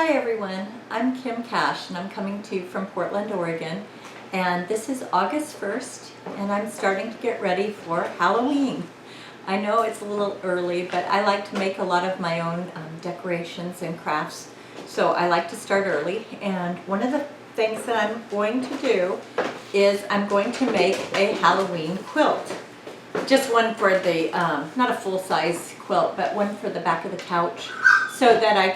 Hi everyone, I'm Kim Kasch and I'm coming to you from Portland, Oregon, and this is August 1st and I'm starting to get ready for Halloween. I know it's a little early, but I like to make a lot of my own decorations and crafts, so I like to start early. And one of the things that I'm going to do is I'm going to make a Halloween quilt. Just one for the, not a full-size quilt, but one for the back of the couch, so that I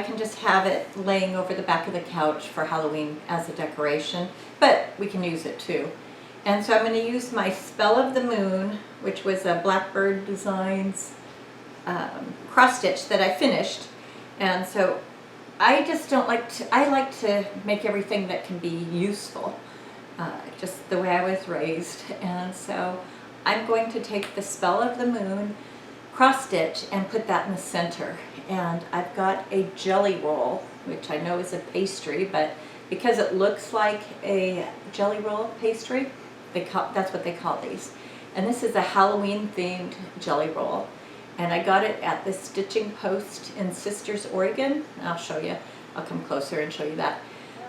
can just have it laying over the back of the couch for Halloween as a decoration, but we can use it too. And so I'm going to use my Spell of the Moon, which was a Blackbird Designs cross stitch that I finished. And so I just don't like to, I like to make everything that can be useful, just the way I was raised. And so I'm going to take the Spell of the Moon cross stitch and put that in the center. And I've got a jelly roll, which I know is a pastry, but because it looks like a jelly roll pastry, that's what they call these. And this is a Halloween themed jelly roll. And I got it at the Stitching Post in Sisters, Oregon. I'll show you, I'll come closer and show you that.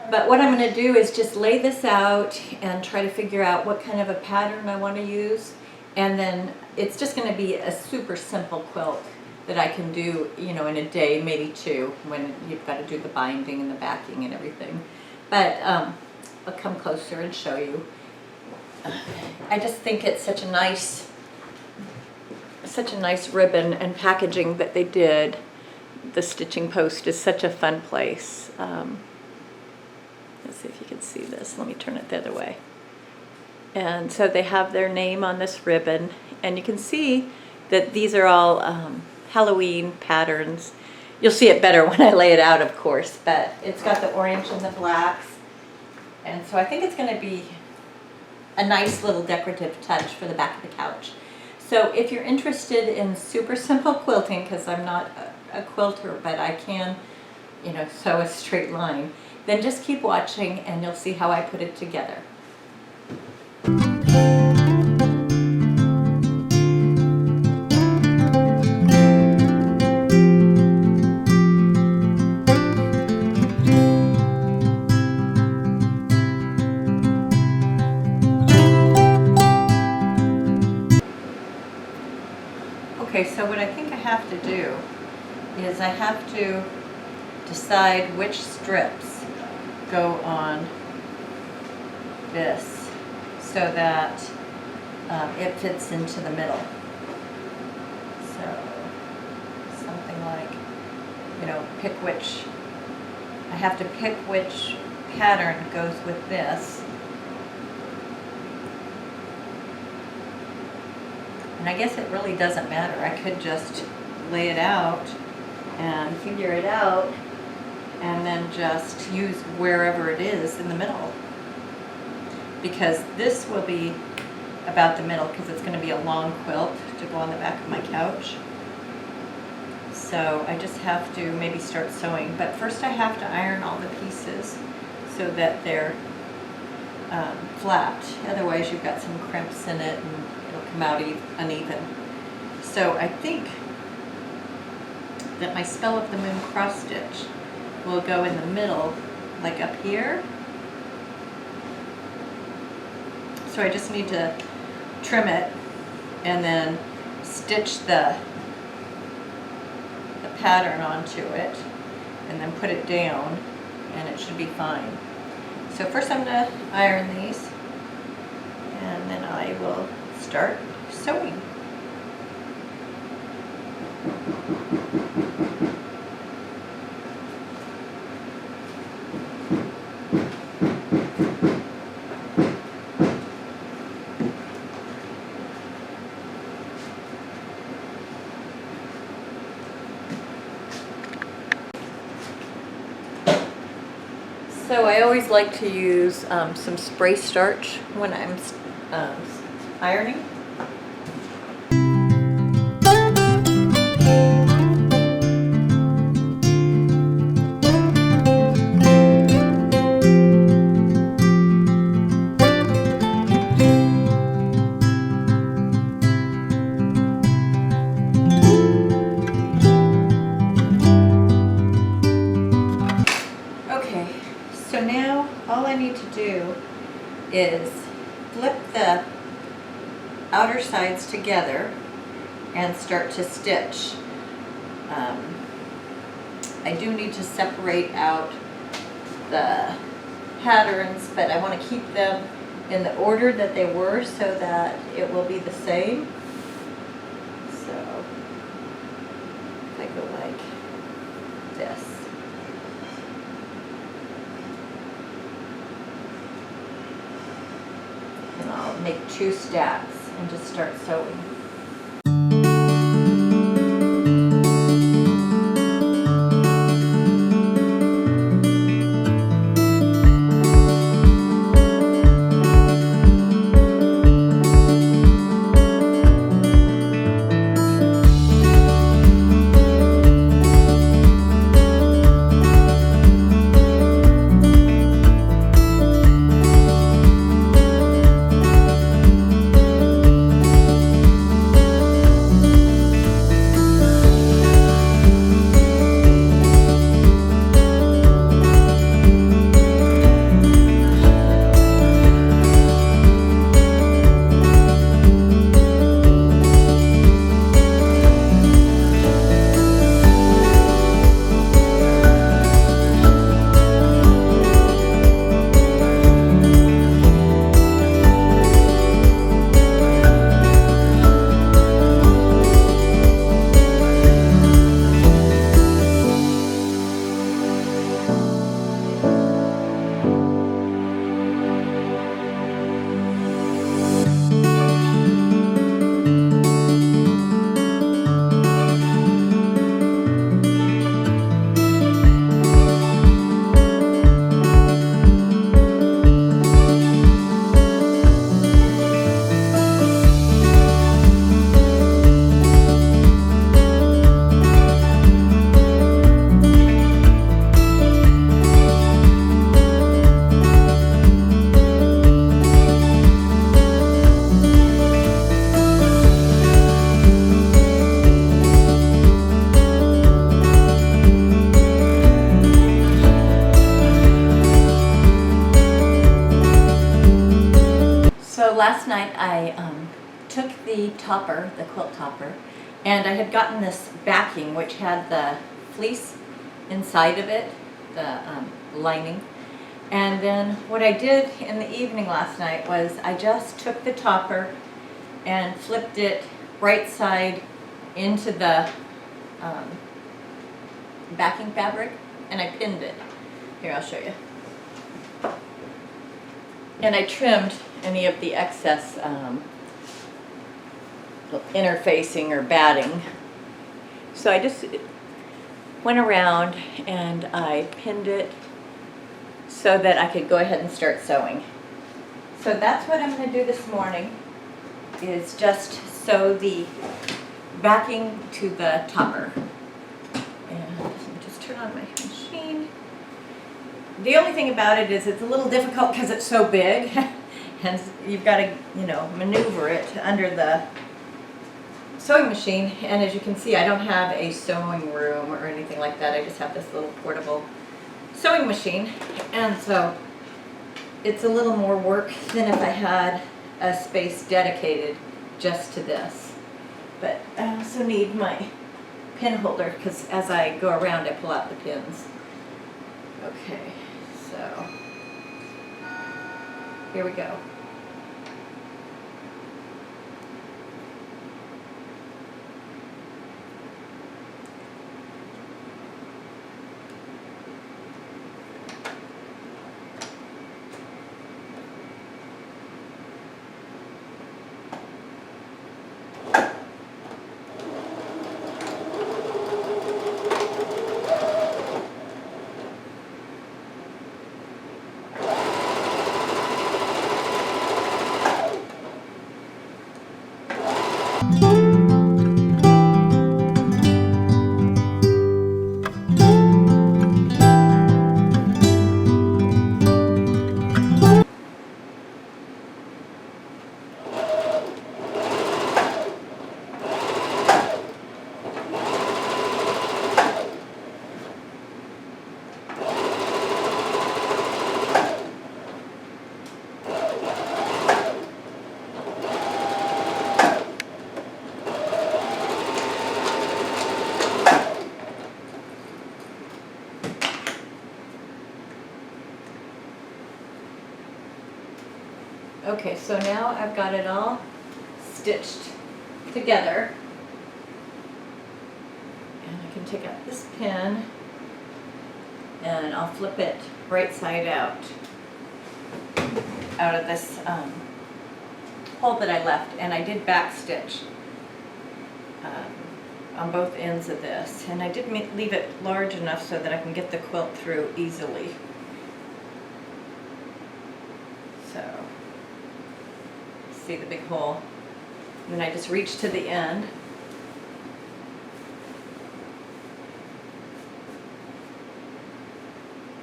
But what I'm going to do is just lay this out and try to figure out what kind of a pattern I want to use. And then it's just going to be a super simple quilt that I can do, you know, in a day, maybe two, when you've got to do the binding and the backing and everything. But I'll come closer and show you. I just think it's such a nice ribbon and packaging that they did. The Stitching Post is such a fun place. Let's see if you can see this. Let me turn it the other way. And so they have their name on this ribbon, and you can see that these are all Halloween patterns. You'll see it better when I lay it out, of course, but it's got the orange and the blacks. And so I think it's going to be a nice little decorative touch for the back of the couch. So if you're interested in super simple quilting, because I'm not a quilter, but I can, you know, sew a straight line, then just keep watching and you'll see how I put it together. Okay, so what I think I have to do is I have to decide which strips go on this so that it fits into the middle. So something like, you know, I have to pick which pattern goes with this. And I guess it really doesn't matter. I could just lay it out and figure it out and then just use wherever it is in the middle. Because this will be about the middle, because it's going to be a long quilt to go on the back of my couch. So I just have to maybe start sewing. But first I have to iron all the pieces so that they're flat. Otherwise you've got some crimps in it and it'll come out uneven. So I think that my Spell of the Moon cross stitch will go in the middle, like up here. So I just need to trim it and then stitch the pattern onto it and then put it down and it should be fine. So first I'm going to iron these and then I will start sewing. So I always like to use some spray starch when I'm ironing. is flip the outer sides together and start to stitch. I do need to separate out the patterns, but I want to keep them in the order that they were so that it will be the same. So if I go like this. And I'll make 2 stacks and just start sewing. Last night I took the topper, the quilt topper, and I had gotten this backing which had the fleece inside of it, the lining. And then what I did in the evening last night was I just took the topper and flipped it right side into the backing fabric, and I pinned it. Here, I'll show you. And I trimmed any of the excess interfacing or batting. So I just went around and I pinned it so that I could go ahead and start sewing. So that's what I'm going to do this morning, is just sew the backing to the topper. And let me just turn on my machine. The only thing about it is it's a little difficult because it's so big, and you've got to, maneuver it under the sewing machine. And as you can see, I don't have a sewing room or anything like that. I just have this little portable sewing machine, and so it's a little more work than if I had a space dedicated just to this. But I also need my pin holder because as I go around I pull out the pins. Okay, so here we go. Okay, so now I've got it all stitched together. And I can take out this pin and I'll flip it right side out of this hole that I left. And I did back stitch on both ends of this. And I did leave it large enough so that I can get the quilt through easily. So, see the big hole. And then I just reach to the end.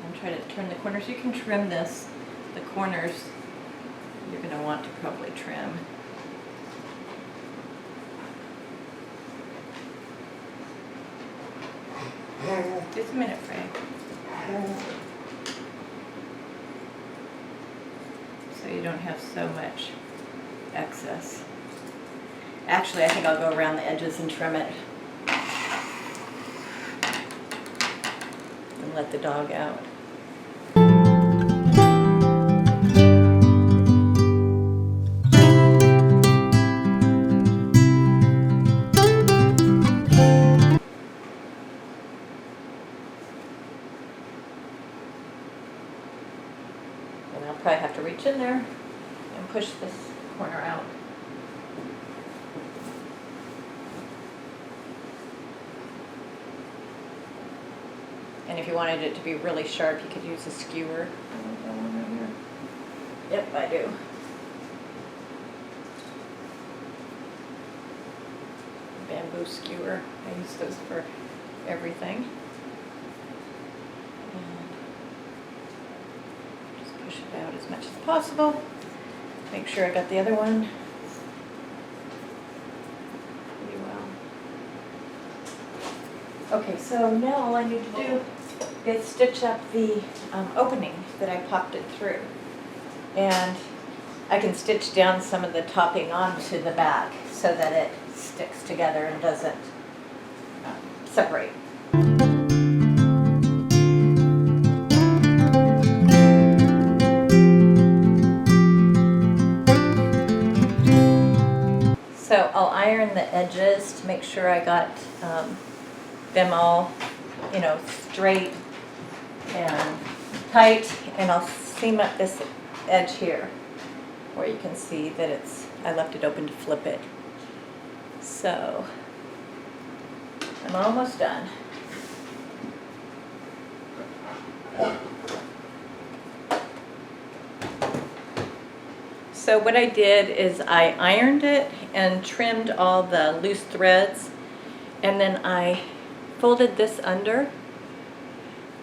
And try to turn the corners. You can trim this. The corners you're going to want to probably trim. Just a minute, Frank. So you don't have so much excess. Actually, I think I'll go around the edges and trim it. And let the dog out. And I'll probably have to reach in there and push this corner out. And if you wanted it to be really sharp, you could use a skewer. Yep, I do. Bamboo skewer. I use those for everything. And just push it out as much as possible. Make sure I got the other one pretty well. Okay, so now all I need to do is stitch up the opening that I popped it through. And I can stitch down some of the topping onto the back so that it sticks together and doesn't separate. So I'll iron the edges to make sure I got them all, you know, straight and tight, and I'll seam up this edge here where you can see that I left it open to flip it. So I'm almost done. So what I did is I ironed it and trimmed all the loose threads, and then I folded this under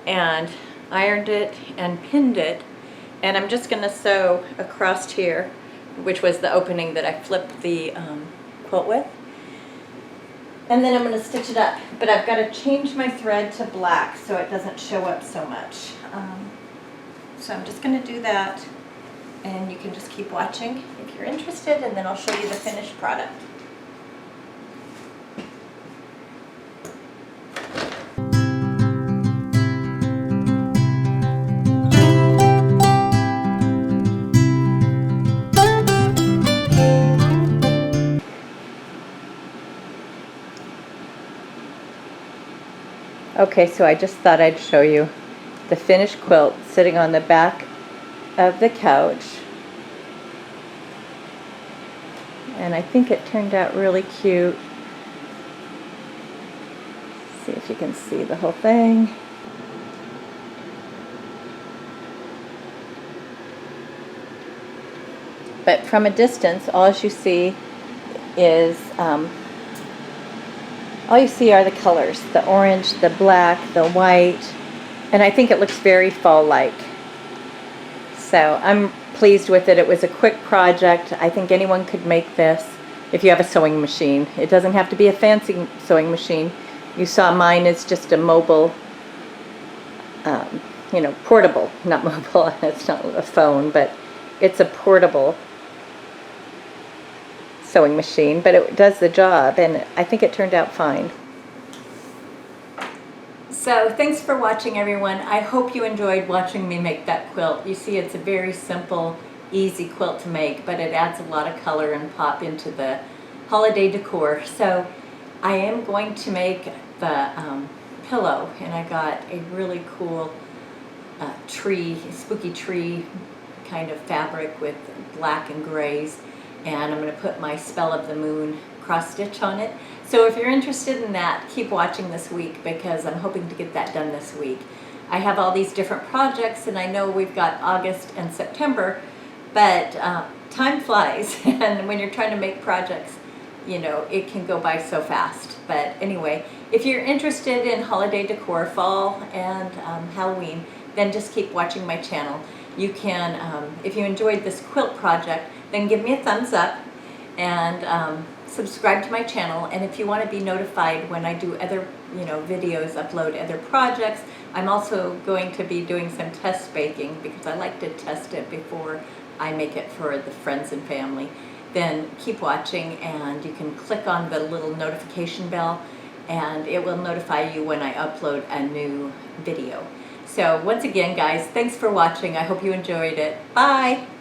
and ironed it and pinned it, and I'm just going to sew across here, which was the opening that I flipped the quilt with, and then I'm going to stitch it up. But I've got to change my thread to black so it doesn't show up so much. So I'm just going to do that, and you can just keep watching if you're interested, and then I'll show you the finished product. Okay, so I just thought I'd show you the finished quilt sitting on the back of the couch. And I think it turned out really cute. See if you can see the whole thing. But from a distance, all you see is all you see are the colors, the orange, the black, the white, and I think it looks very fall-like. So I'm pleased with it. It was a quick project. I think anyone could make this if you have a sewing machine. It doesn't have to be a fancy sewing machine. You saw mine is just a mobile, you know, portable, not mobile, it's not a phone, but it's a portable sewing machine, but it does the job, and I think it turned out fine. So thanks for watching, everyone. I hope you enjoyed watching me make that quilt. You see, it's a very simple easy quilt to make, but it adds a lot of color and pop into the holiday decor. So I am going to make the pillow, and I got a really cool spooky tree kind of fabric with black and grays, and I'm going to put my Spell of the Moon cross stitch on it. So if you're interested in that, keep watching this week, because I'm hoping to get that done this week. I have all these different projects, and I know we've got August and September, but time flies, and when you're trying to make projects, you know, it can go by so fast. But anyway, if you're interested in holiday decor, fall and Halloween, then just keep watching my channel. You can, if you enjoyed this quilt project, then give me a thumbs up and subscribe to my channel. And if you want to be notified when I do other, videos, upload other projects, I'm also going to be doing some test baking, because I like to test it before I make it for the friends and family. Then keep watching, and you can click on the little notification bell, and it will notify you when I upload a new video. So once again, guys, thanks for watching. I hope you enjoyed it. Bye!